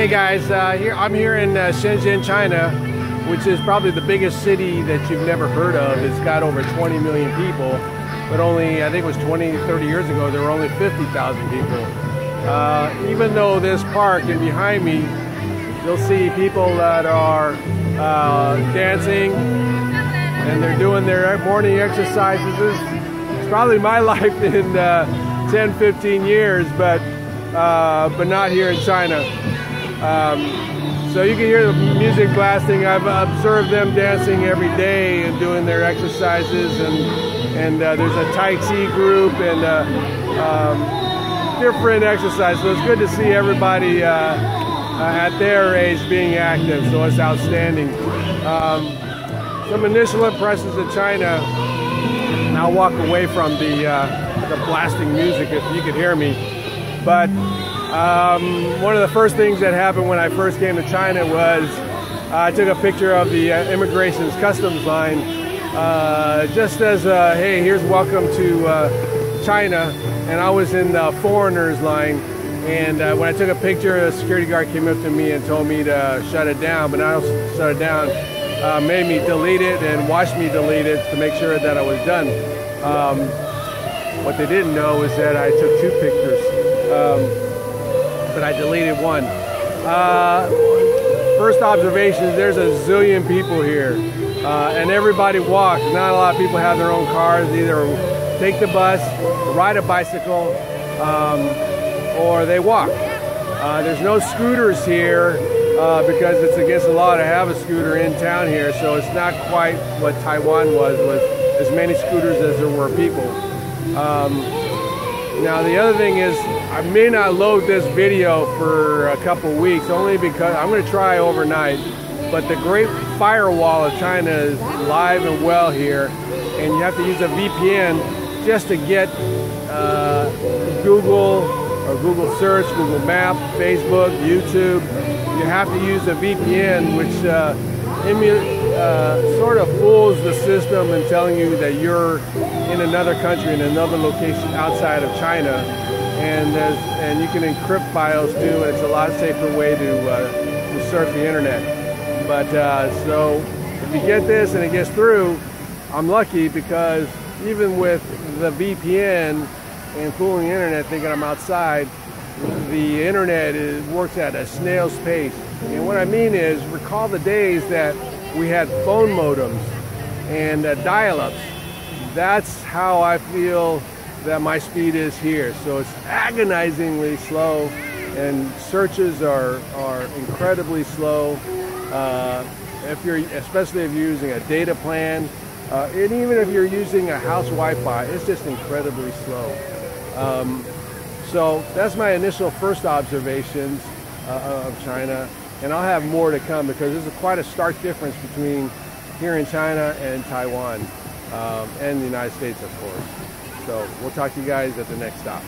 Hey guys, I'm here in Shenzhen, China, which is probably the biggest city that you've never heard of. It's got over 20 million people, but only, I think it was 30 years ago, there were only 50,000 people. Even though this park and behind me, you'll see people that are dancing and they're doing their morning exercises. It's probably my life in 10, 15 years, but not here in China. So you can hear the music blasting. I've observed them dancing every day and doing their exercises, and there's a Tai Chi group and different exercises. So it's good to see everybody at their age being active, so it's outstanding. Some initial impressions of China, and I'll walk away from the blasting music if you could hear me. But one of the first things that happened when I first came to China was I took a picture of the immigration's customs line, just as hey, here's welcome to China, and I was in the foreigners line, and when I took a picture, a security guard came up to me and told me to shut it down, but I also shut it down, made me delete it and watched me delete it to make sure that I was done. What they didn't know is that I took 2 pictures. But I deleted one. First observation, there's a zillion people here, and everybody walks. Not a lot of people have their own cars. Either take the bus, ride a bicycle, or they walk. There's no scooters here because it's against the law to have a scooter in town here, so it's not quite what Taiwan was with as many scooters as there were people. Now the other thing is, I may not load this video for a couple weeks, only because I'm going to try overnight, but the Great Firewall of China is live and well here, and you have to use a VPN just to get Google or Google Search, Google Maps, Facebook, YouTube. You have to use a VPN, which sort of fools the system in telling you that you're in another country, in another location outside of China, and you can encrypt files too. It's a lot safer way to surf the internet. But so if you get this and it gets through, I'm lucky, because even with the VPN and fooling the internet thinking I'm outside, the internet works at a snail's pace. And what I mean is, recall the days that we had phone modems and dial-ups. That's how I feel that my speed is here. So it's agonizingly slow, and searches are incredibly slow. Especially if you're using a data plan, and even if you're using a house Wi-Fi, it's just incredibly slow. So that's my initial first observations of China, and I'll have more to come, because there's quite a stark difference between here in China and Taiwan, and the United States, of course. So we'll talk to you guys at the next stop.